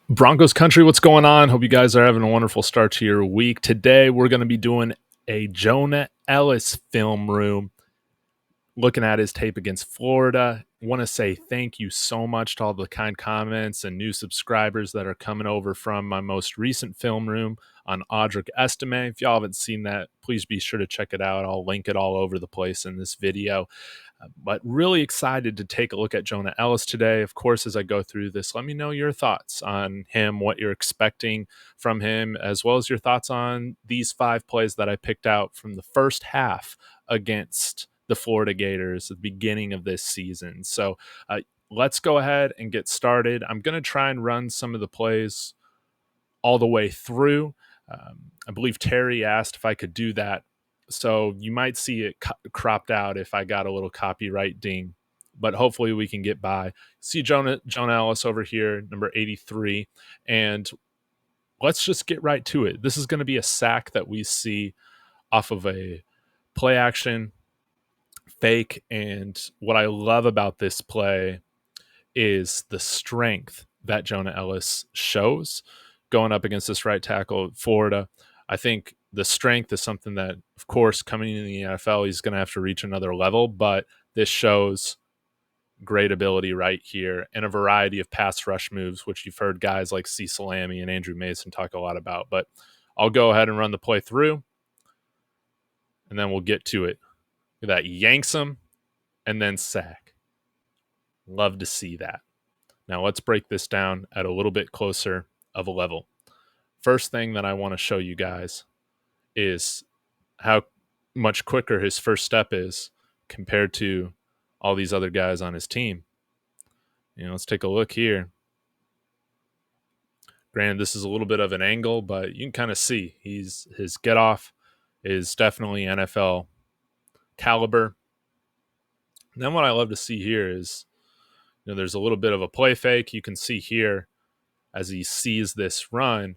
Broncos country, what's going on? Hope you guys are having a wonderful start to your week. Today, we're going to be doing a Jonah Elliss film room, looking at his tape against Florida. Want to say thank you so much to all the kind comments and new subscribers that are coming over from my most recent film room on Audric Estime. If y'all haven't seen that, please be sure to check it out. I'll link it all over the place in this video. But really excited to take a look at Jonah Elliss today. Of course, as I go through this, let me know your thoughts on him, what you're expecting from him, as well as your thoughts on these 5 plays that I picked out from the first half against the Florida Gators at the beginning of this season. So let's go ahead and get started. I'm going to try and run some of the plays all the way through. I believe Terry asked if I could do that, so you might see it cropped out if I got a little copyright ding, but hopefully we can get by. See Jonah Elliss over here, number 83, and let's just get right to it. This is going to be a sack that we see off of a play action fake, and what I love about this play is the strength that Jonah Elliss shows going up against this right tackle Florida. I think the strength is something that, of course, coming in the NFL, he's going to have to reach another level, but this shows great ability right here and a variety of pass rush moves, which you've heard guys like Cecil Lammey and Andrew Mason talk a lot about. But I'll go ahead and run the play through, and then we'll get to it. That yanks him and then sack. Love to see that. Now let's break this down at a little bit closer of a level. First thing that I want to show you guys is how much quicker his first step is compared to all these other guys on his team. Let's take a look here. Granted, this is a little bit of an angle, but you can kind of see his get off is definitely NFL caliber. And then what I love to see here is, there's a little bit of a play fake. You can see here as he sees this run,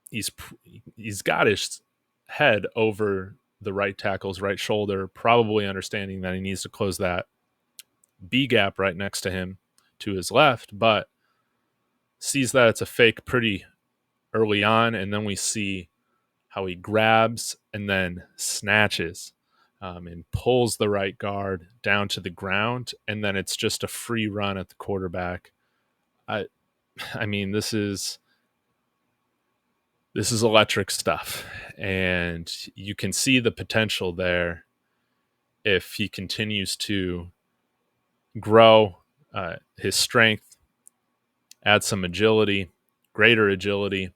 he's got his head over the right tackle's right shoulder, probably understanding that he needs to close that B gap right next to him to his left, but sees that it's a fake pretty early on, and then we see how he grabs and then snatches and pulls the right guard down to the ground, and then it's just a free run at the quarterback. I mean, this is electric stuff, and you can see the potential there if he continues to grow his strength, add some agility, greater agility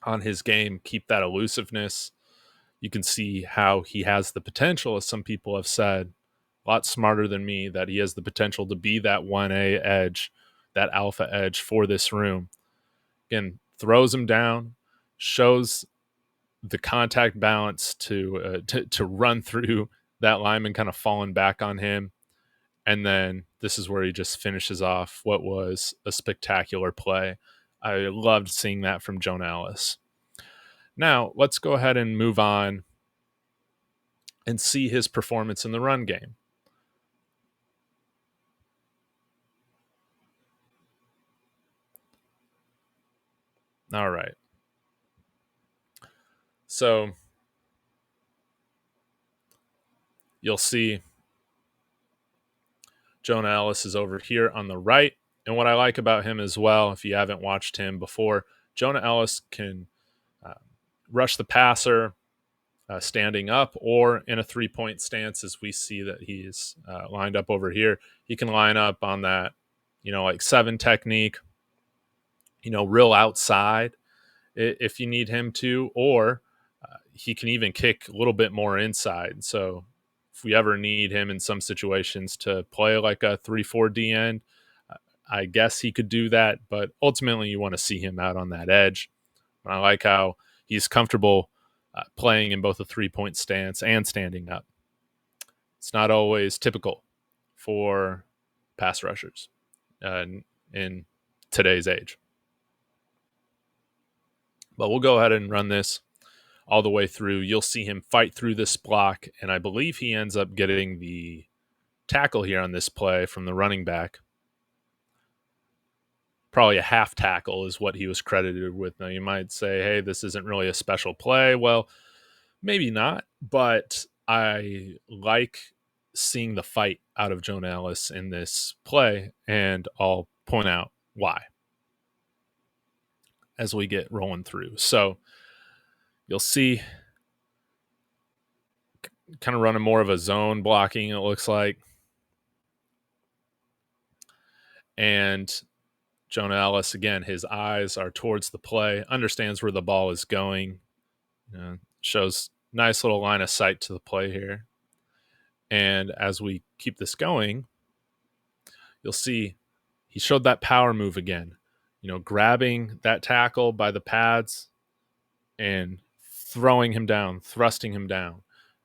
on his game, keep that elusiveness. You can see how he has the potential, as some people have said, a lot smarter than me, that he has the potential to be that 1A edge, that alpha edge for this room. Again, throws him down, shows the contact balance to run through that lineman kind of falling back on him. And then this is where he just finishes off what was a spectacular play. I loved seeing that from Jonah Elliss. Now, let's go ahead and move on and see his performance in the run game. All right. So you'll see Jonah Elliss is over here on the right. And what I like about him as well, if you haven't watched him before, Jonah Elliss can rush the passer standing up or in a 3-point stance, as we see that he's lined up over here. He can line up on that, like 7 technique, real outside if you need him to, or he can even kick a little bit more inside. So if we ever need him in some situations to play like a 3-4 D end, I guess he could do that, but ultimately you want to see him out on that edge. And I like how he's comfortable playing in both a 3-point stance and standing up. It's not always typical for pass rushers in today's age. But we'll go ahead and run this all the way through. You'll see him fight through this block, and I believe he ends up getting the tackle here on this play from the running back. probably a half tackle is what he was credited with. Now, you might say, hey, this isn't really a special play. Well, maybe not, but I like seeing the fight out of Jonah Elliss in this play, and I'll point out why as we get rolling through. So you'll see kind of running more of a zone blocking, it looks like. And Jonah Elliss, again, his eyes are towards the play, understands where the ball is going, shows nice little line of sight to the play here. And as we keep this going, you'll see he showed that power move again, grabbing that tackle by the pads and throwing him down, thrusting him down,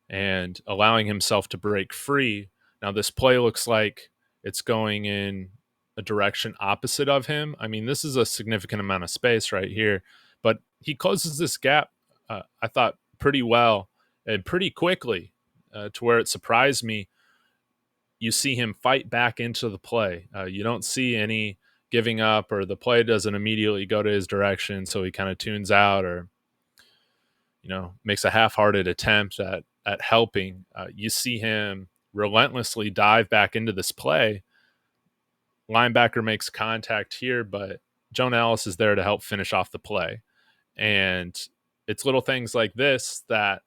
and allowing himself to break free. Now, this play looks like it's going in a direction opposite of him. I mean, this is a significant amount of space right here, but he closes this gap, I thought, pretty well and pretty quickly, to where it surprised me. You see him fight back into the play. You don't see any giving up, or the play doesn't immediately go to his direction, so he kind of tunes out or makes a half-hearted attempt at helping. You see him relentlessly dive back into this play. Linebacker makes contact here, but Jonah Elliss is there to help finish off the play. And it's little things like this that,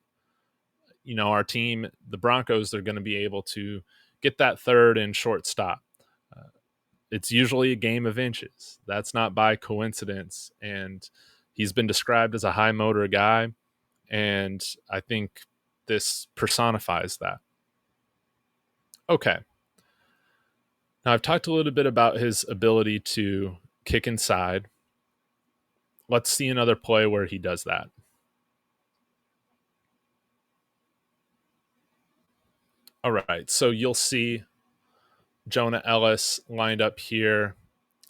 our team, the Broncos, they're going to be able to get that third and short stop. It's usually a game of inches. That's not by coincidence. And he's been described as a high motor guy. And I think this personifies that. Okay. Now, I've talked a little bit about his ability to kick inside. Let's see another play where he does that. All right. So you'll see Jonah Elliss lined up here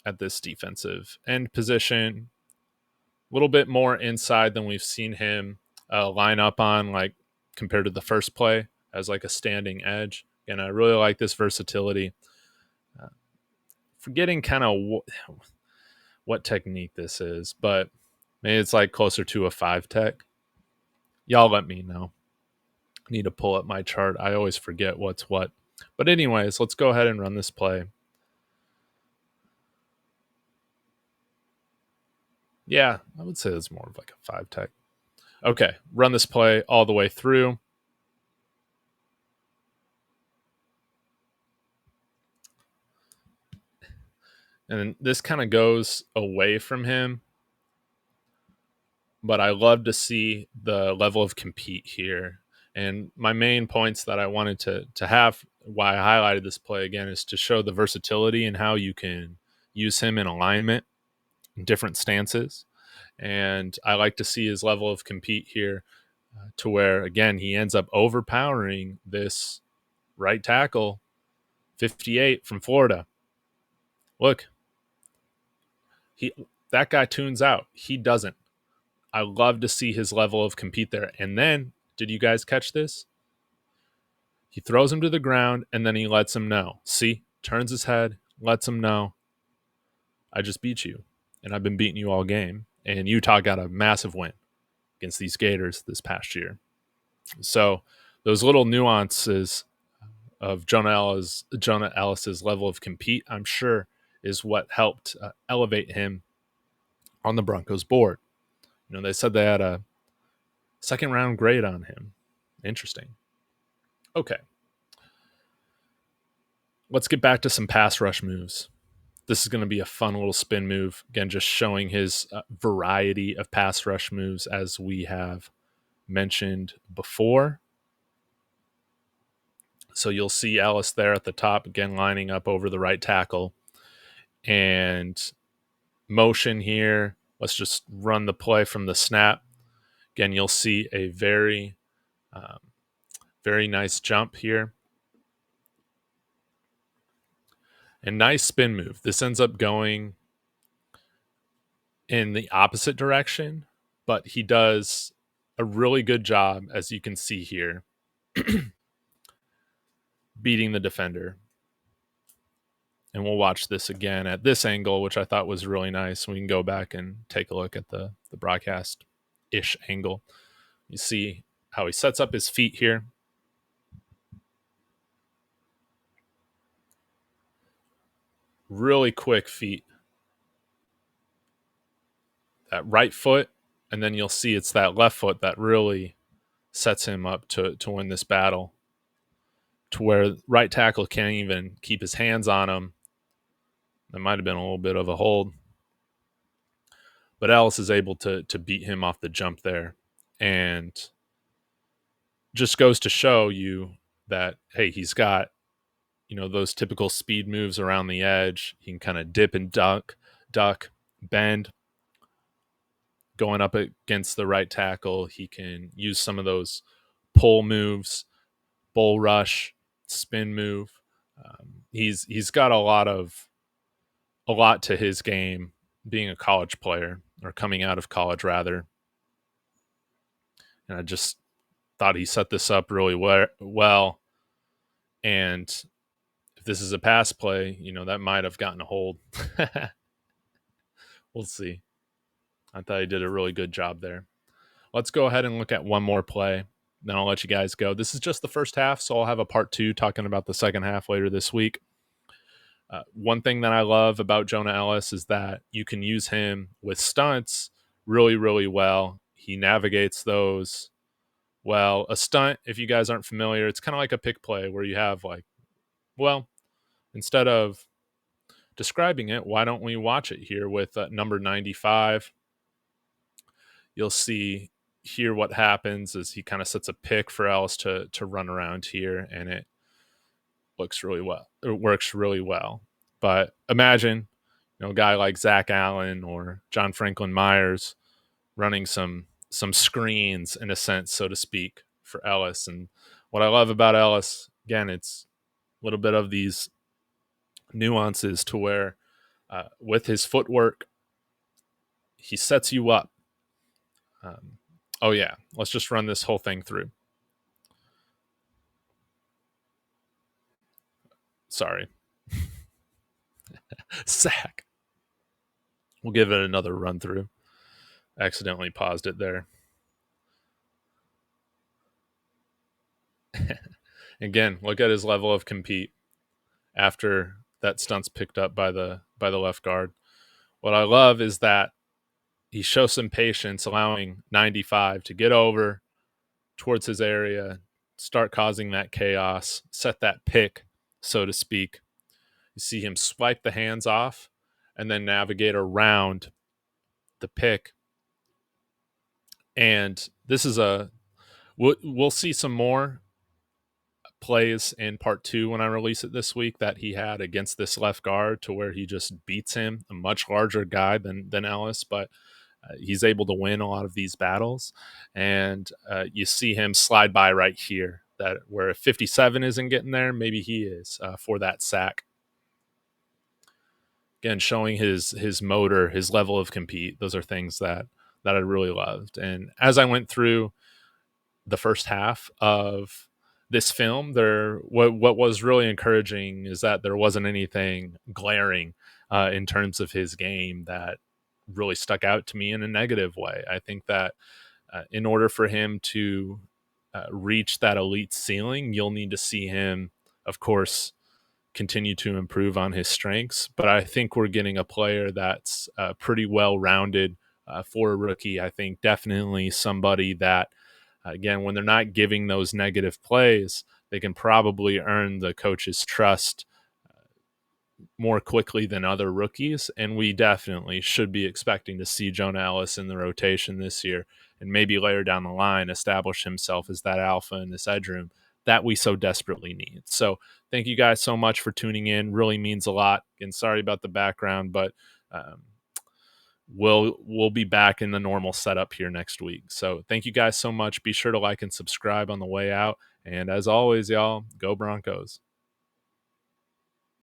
at this defensive end position, a little bit more inside than we've seen him line up on, like compared to the first play, as like a standing edge. And I really like this versatility. Forgetting kind of what technique this is, but maybe it's like closer to a 5 tech. Y'all let me know. I need to pull up my chart. I always forget what's what. But anyways, let's go ahead and run this play. Yeah, I would say it's more of like a 5 tech. Okay, run this play all the way through. And this kind of goes away from him. But I love to see the level of compete here. And my main points that I wanted to have, why I highlighted this play again, is to show the versatility and how you can use him in alignment in different stances. And I like to see his level of compete here, to where, again, he ends up overpowering this right tackle, 58 from Florida. Look, that guy tunes out. He doesn't. I love to see his level of compete there. And then, did you guys catch this? He throws him to the ground, and then he lets him know. See? Turns his head, lets him know, I just beat you, and I've been beating you all game. And Utah got a massive win against these Gators this past year. So those little nuances of Jonah Ellis's level of compete, I'm sure, is what helped elevate him on the Broncos board. They said they had a second round grade on him. Interesting. Okay. Let's get back to some pass rush moves. This is going to be a fun little spin move. Again, just showing his variety of pass rush moves, as we have mentioned before. So you'll see Elliss there at the top, again, lining up over the right tackle. And motion here. Let's just run the play from the snap. Again, you'll see a very, very nice jump here. And nice spin move. This ends up going in the opposite direction, but he does a really good job, as you can see here, beating the defender. And we'll watch this again at this angle, which I thought was really nice. We can go back and take a look at the broadcast-ish angle. You see how he sets up his feet here. Really quick feet. That right foot, and then you'll see it's that left foot that really sets him up to win this battle, to where right tackle can't even keep his hands on him. That might have been a little bit of a hold. But Ellis is able to beat him off the jump there. And just goes to show you that, hey, he's got, those typical speed moves around the edge. He can kind of dip and duck, bend. Going up against the right tackle, he can use some of those pull moves, bull rush, spin move. He's got a lot to his game, being a college player, or coming out of college rather. And I just thought he set this up really well. And if this is a pass play, that might have gotten a hold. We'll see. I thought he did a really good job there. Let's go ahead and look at one more play. Then I'll let you guys go. This is just the first half, so I'll have a part 2 talking about the second half later this week. One thing that I love about Jonah Elliss is that you can use him with stunts really, really well. He navigates those well. A stunt, if you guys aren't familiar, it's kind of like a pick play where you have instead of describing it, why don't we watch it here with number 95? You'll see here what happens is he kind of sets a pick for Ellis to run around here, and it looks really well. It works really well. But imagine, a guy like Zach Allen or John Franklin Myers running some screens, in a sense, so to speak, for Ellis. And what I love about Ellis, again, it's a little bit of these nuances to where with his footwork, he sets you up. Let's just run this whole thing through. Sorry. Sack. We'll give it another run through. Accidentally paused it there. Again, look at his level of compete after that stunt's picked up by the left guard. What I love is that he shows some patience, allowing 95 to get over towards his area, start causing that chaos, set that pick, so to speak. You see him swipe the hands off and then navigate around the pick. And this is we'll see some more plays in part 2 when I release it this week that he had against this left guard, to where he just beats him, a much larger guy than Ellis, but he's able to win a lot of these battles. And you see him slide by right here, that where if 57 isn't getting there, maybe he is for that sack. Again, showing his motor, his level of compete. Those are things that I really loved. And as I went through the first half of this film, what was really encouraging is that there wasn't anything glaring in terms of his game that really stuck out to me in a negative way. I think that in order for him to reach that elite ceiling, you'll need to see him, of course, continue to improve on his strengths. But I think we're getting a player that's pretty well-rounded for a rookie. I think definitely somebody that, again, when they're not giving those negative plays, they can probably earn the coach's trust more quickly than other rookies. And we definitely should be expecting to see Jonah Elliss in the rotation this year, and maybe later down the line establish himself as that alpha in this edge room that we so desperately need. So thank you guys so much for tuning in. Really means a lot. And sorry about the background, but we'll be back in the normal setup here next week. So thank you guys so much. Be sure to like and subscribe on the way out. And as always, y'all, go Broncos.